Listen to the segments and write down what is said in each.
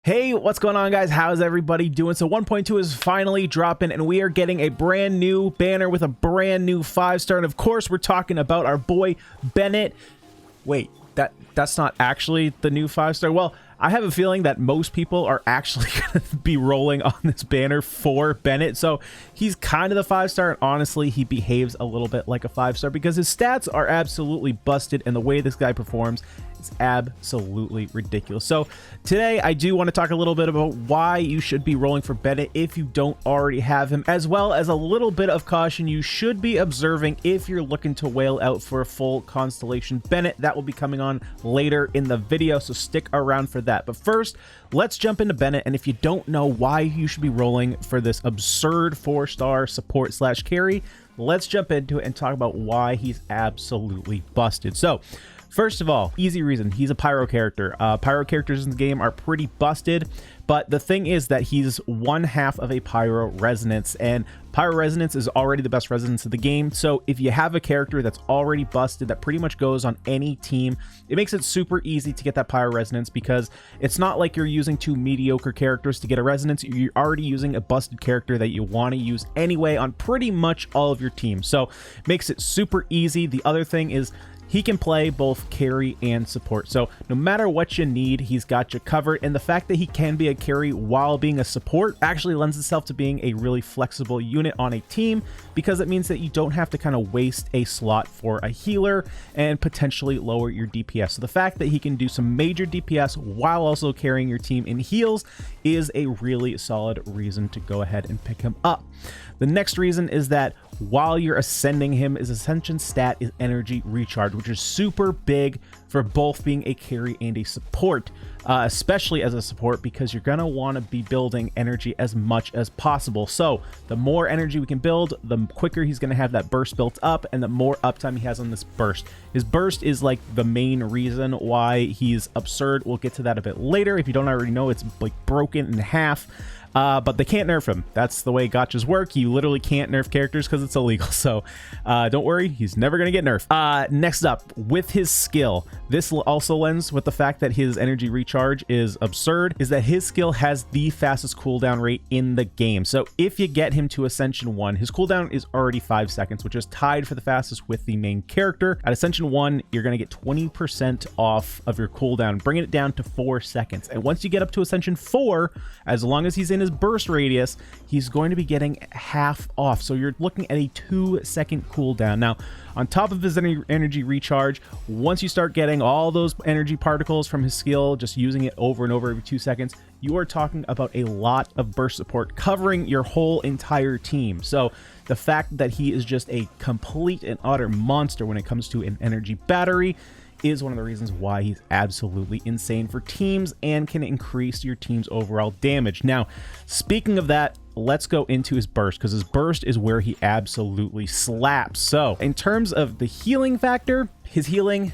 Hey, what's going on, guys? How's everybody doing? So 1.2 is finally dropping, and we are getting a brand new banner with a brand new 5-star. And of course, we're talking about our boy Bennett. Wait, that's not actually the new 5-star. Well, I have a feeling that most people are actually going to be rolling on this banner for Bennett. So he's kind of the 5-star, and honestly, he behaves a little bit like a 5-star because his stats are absolutely busted, and the way this guy performs is absolutely ridiculous. So today I do want to talk a little bit about why you should be rolling for Bennett if you don't already have him, as well as a little bit of caution you should be observing if you're looking to whale out for a full Constellation Bennett. That will be coming on later in the video, so stick around for that. But first, let's jump into Bennett. And if you don't know why you should be rolling for this absurd 4-star support slash carry, let's jump into it and talk about why he's absolutely busted. So first of all, easy reason, he's a pyro character. Pyro characters in the game are pretty busted, but the thing is that he's one half of a pyro resonance, and pyro resonance is already the best resonance of the game. So if you have a character that's already busted that pretty much goes on any team, it makes it super easy to get that pyro resonance, because it's not like you're using two mediocre characters to get a resonance. You're already using a busted character that you want to use anyway on pretty much all of your teams, so it makes it super easy. The other thing is he can play both carry and support, so no matter what you need, he's got you covered. And the fact that he can be a carry while being a support actually lends itself to being a really flexible unit on a team, because it means that you don't have to kind of waste a slot for a healer and potentially lower your DPS. So the fact that he can do some major DPS while also carrying your team in heals is a really solid reason to go ahead and pick him up. The next reason is that while you're ascending him, his ascension stat is energy recharge, which is super big for both being a carry and a support, especially as a support, because you're going to want to be building energy as much as possible. So the more energy we can build, the quicker he's going to have that burst built up, and the more uptime he has on this burst. His burst is like the main reason why he's absurd. We'll get to that a bit later. If you don't already know, it's like broken in half. But they can't nerf him. That's the way gotchas work. You literally can't nerf characters because it's illegal. So don't worry, he's never going to get nerfed. Next up, with his skill, this also lends with the fact that his energy recharge is absurd, is that his skill has the fastest cooldown rate in the game. So if you get him to Ascension 1, his cooldown is already 5 seconds, which is tied for the fastest with the main character. At Ascension 1, you're going to get 20% off of your cooldown, bringing it down to 4 seconds. And once you get up to Ascension 4, as long as he's in his burst radius, he's going to be getting half off. So you're looking at a 2-second cooldown. Now, on top of his energy recharge, once you start getting all those energy particles from his skill, just using it over and over every 2 seconds, you are talking about a lot of burst support covering your whole entire team. So the fact that he is just a complete and utter monster when it comes to an energy battery is one of the reasons why he's absolutely insane for teams and can increase your team's overall damage. Now, speaking of that, let's go into his burst, because his burst is where he absolutely slaps. So in terms of the healing factor, his healing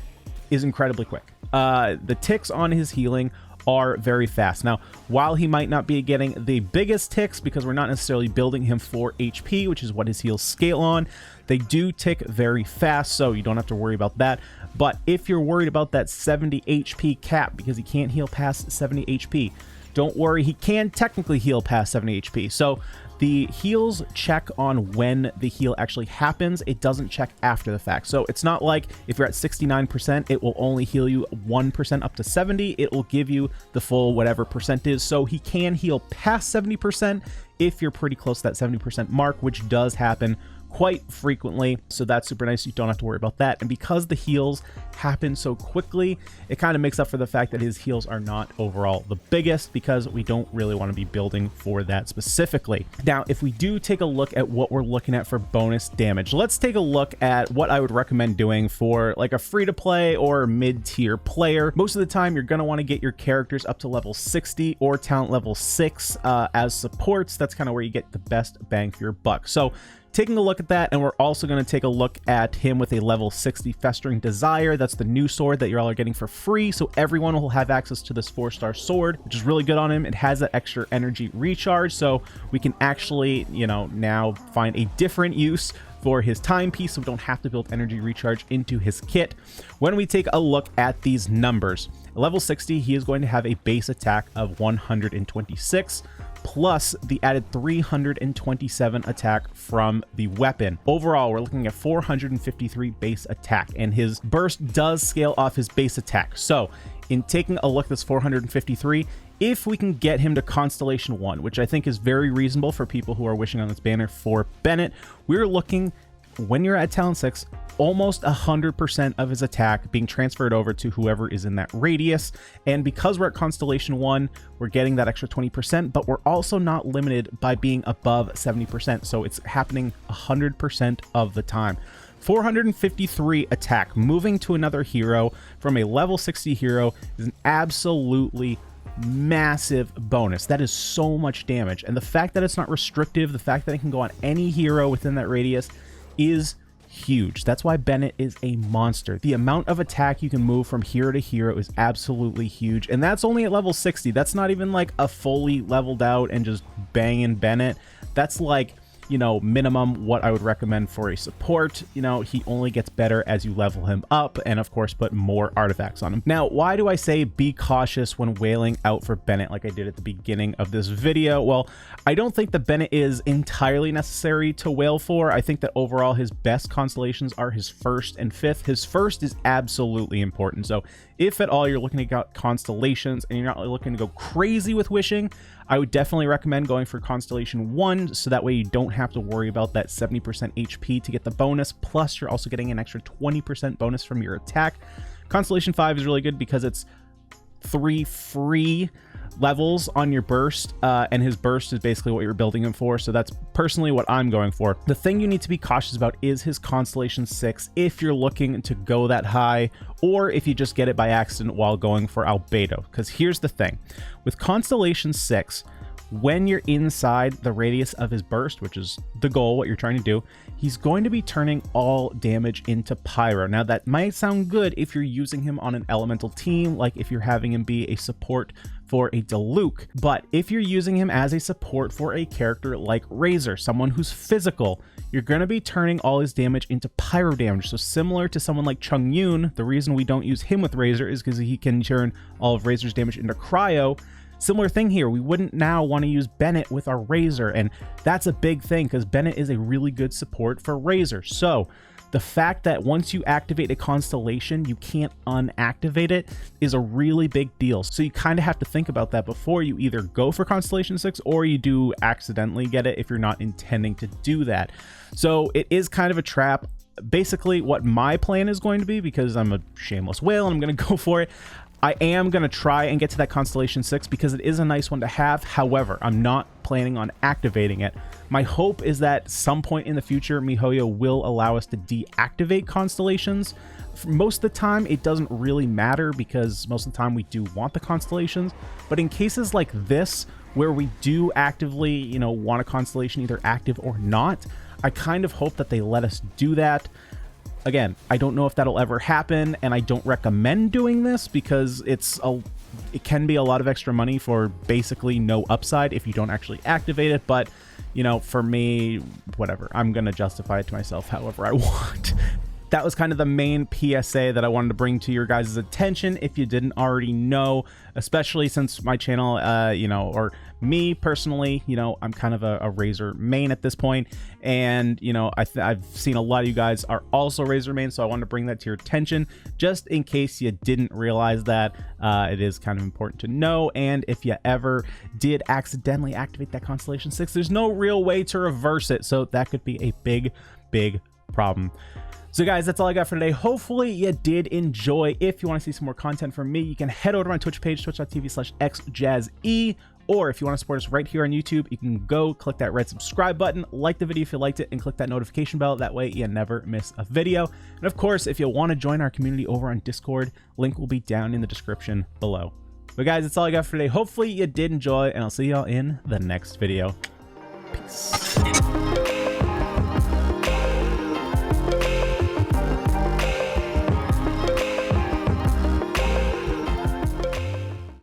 is incredibly quick. The ticks on his healing are very fast. Now, while he might not be getting the biggest ticks because we're not necessarily building him for HP, which is what his heals scale on, they do tick very fast, so you don't have to worry about that. But if you're worried about that 70 HP cap, because he can't heal past 70 HP, don't worry, he can technically heal past 70 HP. So the heals check on when the heal actually happens. It doesn't check after the fact. So it's not like if you're at 69%, it will only heal you 1% up to 70. It will give you the full whatever percent is. So he can heal past 70% if you're pretty close to that 70% mark, which does happen quite frequently. So that's super nice. You don't have to worry about that. And because the heals happen so quickly, it kind of makes up for the fact that his heals are not overall the biggest, because we don't really want to be building for that specifically. Now, if we do take a look at what we're looking at for bonus damage, let's take a look at what I would recommend doing for like a free-to-play or mid-tier player. Most of the time, you're going to want to get your characters up to level 60 or talent level 6 as supports. That's kind of where you get the best bang for your buck. So taking a look at that, and we're also going to take a look at him with a level 60 Festering Desire. That's the new sword that you all are getting for free, so everyone will have access to this 4-star sword, which is really good on him. It has that extra energy recharge, so we can actually, you know, now find a different use for his timepiece, so we don't have to build energy recharge into his kit. When we take a look at these numbers, at level 60, he is going to have a base attack of 126, plus the added 327 attack from the weapon. Overall, we're looking at 453 base attack, and his burst does scale off his base attack. So in taking a look at this 453, if we can get him to Constellation 1, which I think is very reasonable for people who are wishing on this banner for Bennett, we're looking, when you're at Talent 6, almost 100% of his attack being transferred over to whoever is in that radius. And because we're at Constellation 1, we're getting that extra 20%, but we're also not limited by being above 70%. So it's happening 100% of the time. 453 attack, moving to another hero from a level 60 hero is an absolutely massive bonus. That is so much damage. And the fact that it's not restrictive, the fact that it can go on any hero within that radius is huge. That's why Bennett is a monster. The amount of attack you can move from hero to hero is absolutely huge, and that's only at level 60. That's not even like a fully leveled out and just banging Bennett. That's like, you know, minimum what I would recommend for a support. You know, he only gets better as you level him up and of course put more artifacts on him. Now, why do I say be cautious when wailing out for Bennett like I did at the beginning of this video? Well, I don't think that Bennett is entirely necessary to wail for. I think that overall his best constellations are his first and fifth. His first is absolutely important. So if at all you're looking to get constellations and you're not looking to go crazy with wishing, I would definitely recommend going for Constellation 1, so that way you don't have to worry about that 70% HP to get the bonus, plus you're also getting an extra 20% bonus from your attack. Constellation 5 is really good because it's 3 free levels on your burst, and his burst is basically what you're building him for, so that's personally what I'm going for. The thing you need to be cautious about is his Constellation 6 if you're looking to go that high, or if you just get it by accident while going for Albedo. Because here's the thing, with Constellation 6, when you're inside the radius of his burst, which is the goal, what you're trying to do, he's going to be turning all damage into pyro. Now that might sound good if you're using him on an elemental team, like if you're having him be a support for a Diluc, but if you're using him as a support for a character like Razor, someone who's physical, you're going to be turning all his damage into pyro damage. So similar to someone like Chung Yun, the reason we don't use him with Razor is because he can turn all of Razor's damage into cryo. Similar thing here, we wouldn't now want to use Bennett with our Razor, and that's a big thing because Bennett is a really good support for Razor. So the fact that once you activate a constellation, you can't unactivate it is a really big deal. So you kind of have to think about that before you either go for Constellation 6 or you do accidentally get it if you're not intending to do that. So it is kind of a trap. Basically what my plan is going to be, because I'm a shameless whale and I'm going to go for it, I am going to try and get to that Constellation 6 because it is a nice one to have. However, I'm not planning on activating it. My hope is that some point in the future, MiHoYo will allow us to deactivate constellations. For most of the time, it doesn't really matter because most of the time we do want the constellations. But in cases like this, where we do actively, you know, want a constellation either active or not, I kind of hope that they let us do that. Again, I don't know if that'll ever happen, and I don't recommend doing this because it can be a lot of extra money for basically no upside if you don't actually activate it. But, you know, for me, whatever, I'm going to justify it to myself however I want. That was kind of the main PSA that I wanted to bring to your guys' attention if you didn't already know, especially since my channel, you know, or me personally, you know, I'm kind of a Razor main at this point, and, you know, I've seen a lot of you guys are also Razor main, so I wanted to bring that to your attention just in case you didn't realize that. It is kind of important to know, and if you ever did accidentally activate that Constellation 6, there's no real way to reverse it, so that could be a big problem. So guys, that's all I got for today. Hopefully you did enjoy. If you want to see some more content from me, you can head over to my Twitch page, twitch.tv/xjazze, or if you want to support us right here on YouTube, you can go click that red subscribe button, like the video if you liked it, and click that notification bell. That way you never miss a video. And of course, if you want to join our community over on Discord, link will be down in the description below. But guys, that's all I got for today. Hopefully you did enjoy, and I'll see y'all in the next video. Peace.